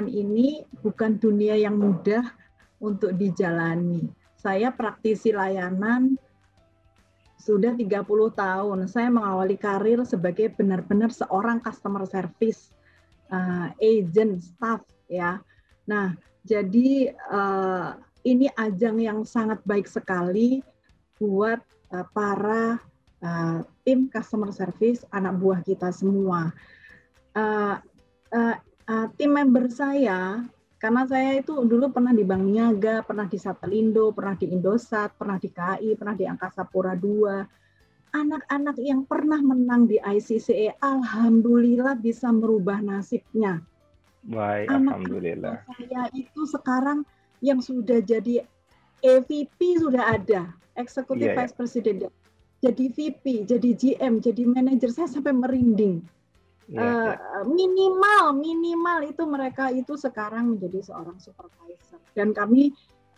pelayanan ini bukan dunia yang mudah untuk dijalani. Saya praktisi layanan sudah 30 tahun. Saya mengawali karir sebagai benar-benar seorang customer service, agent, staff ya. Nah, jadi ini ajang yang sangat baik sekali buat para tim customer service, anak buah kita semua. Tim member saya, karena saya itu dulu pernah di Bank Niaga, pernah di Satelindo, pernah di Indosat, pernah di KAI, pernah di Angkasa Pura II. Anak-anak yang pernah menang di ICCE, alhamdulillah bisa merubah nasibnya. Baik, alhamdulillah. Anak-anak saya itu sekarang yang sudah jadi EVP sudah ada, Executive Vice President. Jadi VP, jadi GM, jadi manajer, saya sampai merinding. Minimal itu mereka itu sekarang menjadi seorang supervisor, dan kami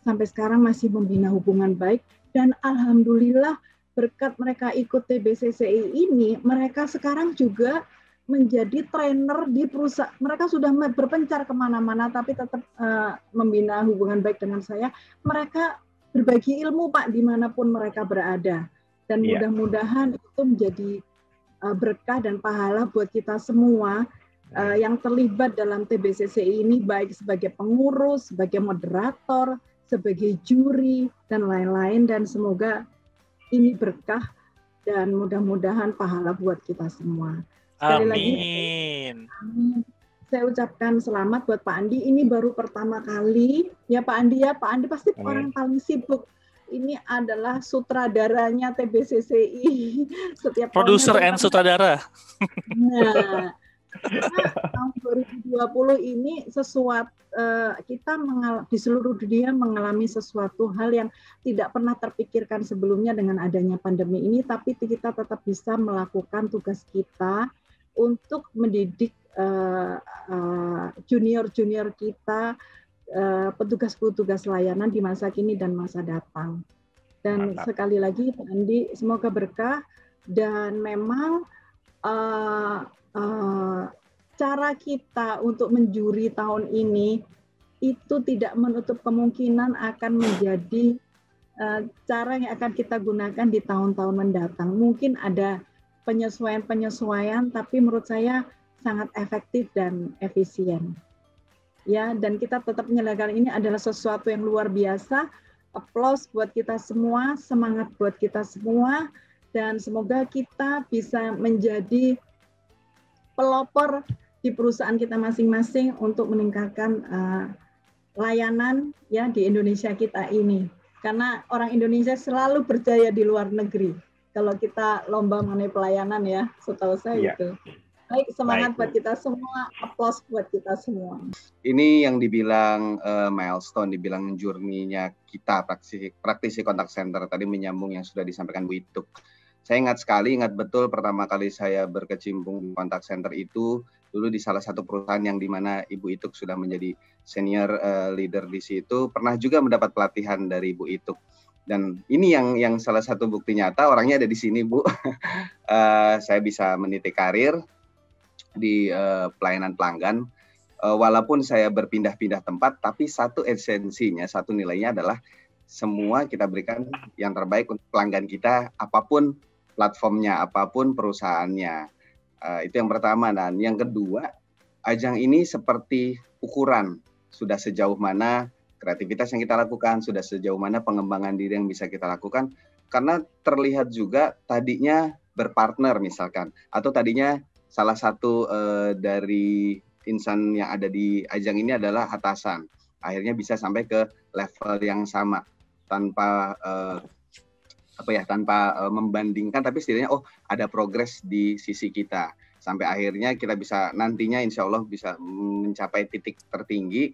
sampai sekarang masih membina hubungan baik, dan alhamdulillah berkat mereka ikut TBCCI ini, mereka sekarang juga menjadi trainer di perusahaan. Mereka sudah berpencar kemana-mana tapi tetap membina hubungan baik dengan saya. Mereka berbagi ilmu Pak dimanapun mereka berada, dan mudah-mudahan itu menjadi berkah dan pahala buat kita semua yang terlibat dalam TBCCI ini, baik sebagai pengurus, sebagai moderator, sebagai juri, dan lain-lain. Dan semoga ini berkah dan mudah-mudahan pahala buat kita semua. Sekali lagi, saya ucapkan selamat buat Pak Andi. Ini baru pertama kali ya Pak Andi ya. Pak Andi pasti orang paling sibuk. Ini adalah sutradaranya TBCCI. Setiap produser and sutradara. Nah, tahun 2020 ini sesuatu kita di seluruh dunia mengalami sesuatu hal yang tidak pernah terpikirkan sebelumnya dengan adanya pandemi ini, tapi kita tetap bisa melakukan tugas kita untuk mendidik junior-junior kita, petugas-petugas layanan di masa kini dan masa datang. Dan sekali lagi Pak Andi, semoga berkah, dan memang cara kita untuk menjuri tahun ini itu tidak menutup kemungkinan akan menjadi cara yang akan kita gunakan di tahun-tahun mendatang. Mungkin ada penyesuaian-penyesuaian, tapi menurut saya sangat efektif dan efisien. Ya, dan kita tetap menyelenggarakan ini adalah sesuatu yang luar biasa. Applause buat kita semua, semangat buat kita semua, dan semoga kita bisa menjadi pelopor di perusahaan kita masing-masing untuk meningkatkan layanan ya di Indonesia kita ini. Karena orang Indonesia selalu berjaya di luar negeri. Kalau kita lomba mengenai pelayanan ya, setahu saya itu. Baik, semangat buat kita semua, applause buat kita semua. Ini yang dibilang milestone, dibilang journey-nya kita praktisi kontak center, tadi menyambung yang sudah disampaikan Bu Ituk. Saya ingat betul pertama kali saya berkecimpung di kontak center itu, dulu di salah satu perusahaan yang dimana Ibu Ituk sudah menjadi senior leader di situ, pernah juga mendapat pelatihan dari Ibu Ituk. Dan ini yang salah satu bukti nyata, orangnya ada di sini Bu. Saya bisa meniti karir di pelayanan pelanggan, walaupun saya berpindah-pindah tempat, tapi satu esensinya, satu nilainya adalah semua kita berikan yang terbaik untuk pelanggan kita, apapun platformnya, apapun perusahaannya. Itu yang pertama. Dan yang kedua, ajang ini seperti ukuran, sudah sejauh mana kreativitas yang kita lakukan, sudah sejauh mana pengembangan diri yang bisa kita lakukan, karena terlihat juga tadinya berpartner misalkan, atau tadinya salah satu dari insan yang ada di ajang ini adalah atasan. Akhirnya bisa sampai ke level yang sama tanpa tanpa membandingkan, tapi setidaknya ada progres di sisi kita. Sampai akhirnya kita bisa nantinya insya Allah bisa mencapai titik tertinggi,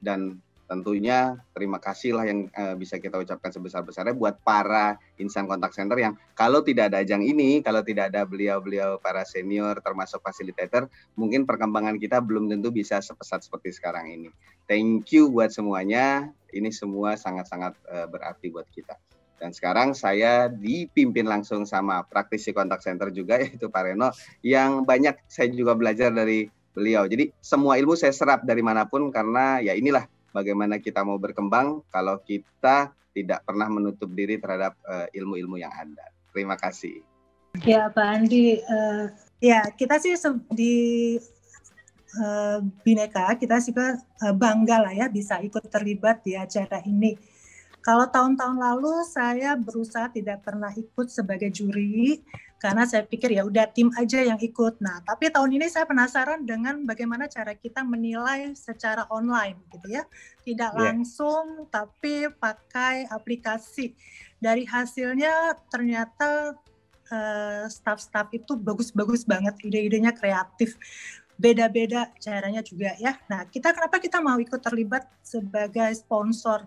dan tentunya terima kasih lah yang bisa kita ucapkan sebesar-besarnya buat para insan kontak center yang kalau tidak ada ajang ini, kalau tidak ada beliau-beliau para senior termasuk fasilitator, mungkin perkembangan kita belum tentu bisa sepesat seperti sekarang ini. Thank you buat semuanya, ini semua sangat-sangat berarti buat kita. Dan sekarang saya dipimpin langsung sama praktisi kontak center juga, yaitu Pak Reno, yang banyak saya juga belajar dari beliau. Jadi semua ilmu saya serap dari manapun, karena ya inilah bagaimana kita mau berkembang kalau kita tidak pernah menutup diri terhadap ilmu-ilmu yang ada. Terima kasih. Ya Pak Andi, ya kita sih di Bhinneka kita juga bangga lah ya bisa ikut terlibat di acara ini. Kalau tahun-tahun lalu saya berusaha tidak pernah ikut sebagai juri karena saya pikir ya udah tim aja yang ikut. Nah, tapi tahun ini saya penasaran dengan bagaimana cara kita menilai secara online gitu ya. Tidak langsung tapi pakai aplikasi. Dari hasilnya ternyata staff-staff itu bagus-bagus banget, ide-idenya kreatif. Beda-beda caranya juga ya. Nah, kenapa kita mau ikut terlibat sebagai sponsor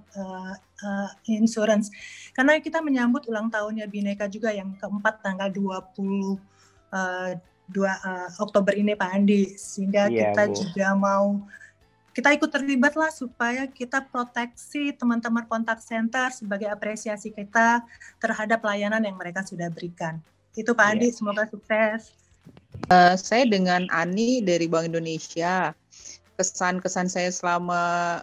insurance? Karena kita menyambut ulang tahunnya Bhinneka juga yang keempat tanggal 22 Oktober ini Pak Andi. Sehingga kita juga kita ikut terlibat lah supaya kita proteksi teman-teman kontak center sebagai apresiasi kita terhadap layanan yang mereka sudah berikan. Itu Pak Andi, semoga sukses. Saya dengan Ani dari Bank Indonesia. Kesan-kesan saya selama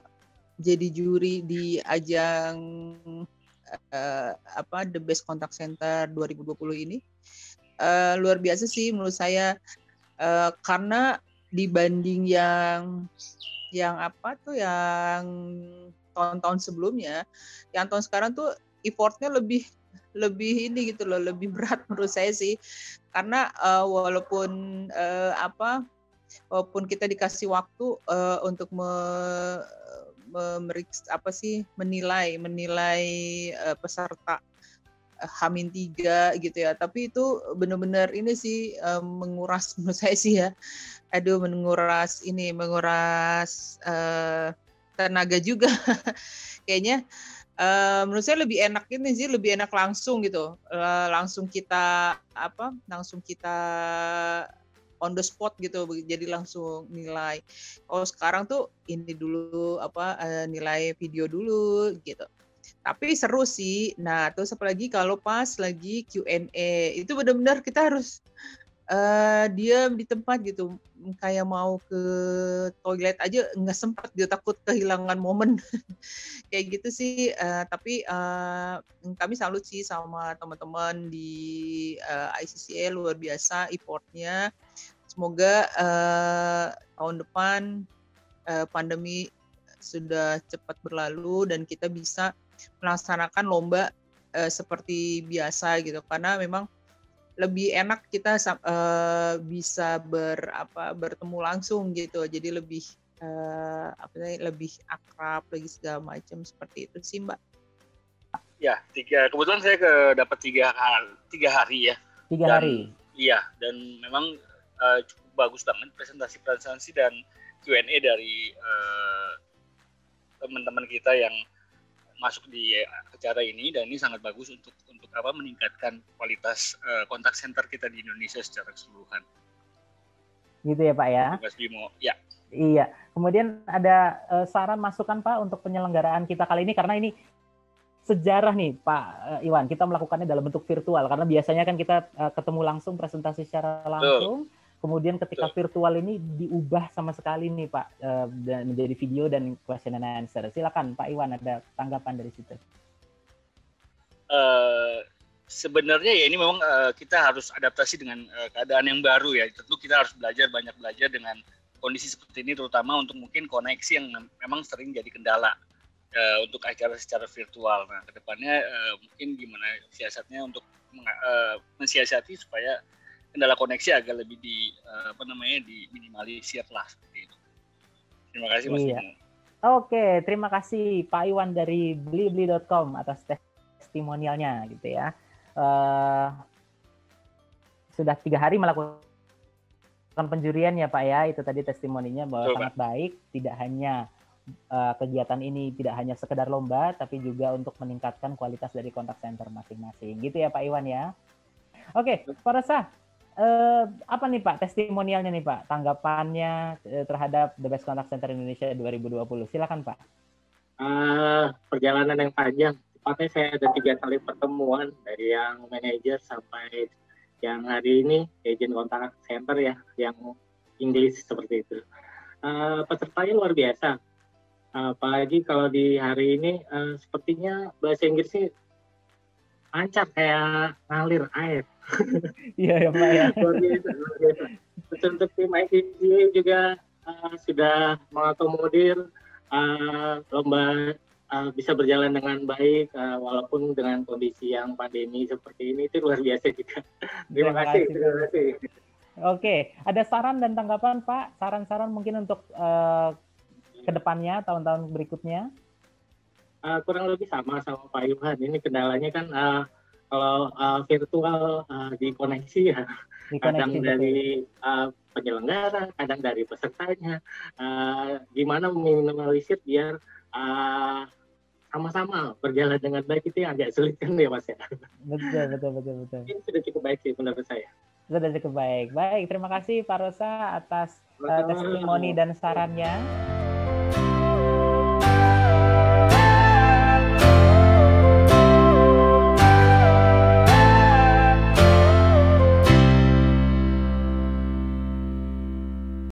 jadi juri di ajang The Best Contact Center 2020 ini luar biasa sih menurut saya, karena dibanding yang tahun-tahun sebelumnya, yang tahun sekarang tuh effortnya lebih ini gitu loh, lebih berat menurut saya sih, karena walaupun kita dikasih waktu untuk menilai peserta H-3 gitu ya, tapi itu benar-benar ini sih menguras menurut saya sih ya, menguras tenaga juga kayaknya. Menurut saya lebih enak langsung gitu, langsung kita on the spot gitu, jadi langsung nilai. Oh sekarang tuh ini dulu nilai video dulu gitu. Tapi seru sih. Nah terus apalagi kalau pas lagi Q&A itu benar-benar kita harus diam di tempat gitu, kayak mau ke toilet aja nggak sempat, dia takut kehilangan momen kayak gitu sih. Tapi kami salut sih sama teman-teman di ICCA, luar biasa effortnya. Semoga tahun depan pandemi sudah cepat berlalu dan kita bisa melaksanakan lomba seperti biasa gitu, karena memang lebih enak kita bisa bertemu langsung gitu, jadi lebih lebih akrab lagi segala macam, seperti itu sih Mbak. Ya, kebetulan saya dapat 3 hari ya. 3 hari. Iya, dan memang cukup bagus banget presentasi dan Q&A dari teman-teman kita yang masuk di acara ini, dan ini sangat bagus untuk meningkatkan kualitas kontak center kita di Indonesia secara keseluruhan. Gitu ya Pak ya? Mas Bimo, ya. Iya. Kemudian ada saran masukan Pak untuk penyelenggaraan kita kali ini, karena ini sejarah nih Pak Iwan, kita melakukannya dalam bentuk virtual, karena biasanya kan kita ketemu langsung, presentasi secara langsung. Kemudian ketika virtual ini diubah sama sekali nih Pak, menjadi video dan question and answer. Silakan Pak Iwan, ada tanggapan dari situ. Sebenarnya ya ini memang kita harus adaptasi dengan keadaan yang baru ya. Tentu kita harus banyak belajar dengan kondisi seperti ini, terutama untuk mungkin koneksi yang memang sering jadi kendala untuk acara secara virtual. Nah, kedepannya mungkin gimana siasatnya untuk mensiasati supaya kendala koneksi agak lebih diminimalisir lah, seperti itu. Terima kasih Mas Bimo. Oke, terima kasih Pak Iwan dari blibli.com atas testimonialnya gitu ya. Sudah 3 hari melakukan penjurian ya Pak ya, itu tadi testimoninya bahwa sangat baik, tidak hanya kegiatan ini tidak hanya sekedar lomba, tapi juga untuk meningkatkan kualitas dari kontak center masing-masing gitu ya Pak Iwan ya. Oke, Pak Resa, apa nih Pak testimonialnya nih Pak, tanggapannya terhadap The Best Contact Center Indonesia 2020? Silakan Pak. Perjalanan yang panjang, tepatnya saya ada 3 kali pertemuan, dari yang manajer sampai yang hari ini agent contact center ya, yang Inggris seperti itu. Pesertanya luar biasa. Apalagi kalau di hari ini sepertinya bahasa Inggrisnya lancar kayak ngalir air. Iya ya Pak ya. Luar biasa, luar biasa. Terus untuk tim ICGA juga sudah mengakomodir lomba bisa berjalan dengan baik walaupun dengan kondisi yang pandemi seperti ini, itu luar biasa juga. Terima kasih. Oke, ada saran dan tanggapan Pak? Saran-saran mungkin untuk kedepannya, tahun-tahun berikutnya? Kurang lebih sama Pak Yuhan. Ini kendalanya kan kalau virtual dikoneksi ya, kadang dari penyelenggara, kadang dari pesertanya. Gimana meminimalisir biar sama-sama berjalan dengan baik, itu yang agak sulit kan ya Mas ya. Betul. Ini sudah cukup baik sih menurut saya. Sudah cukup baik. Baik, terima kasih Pak Rosa atas testimoni dan sarannya.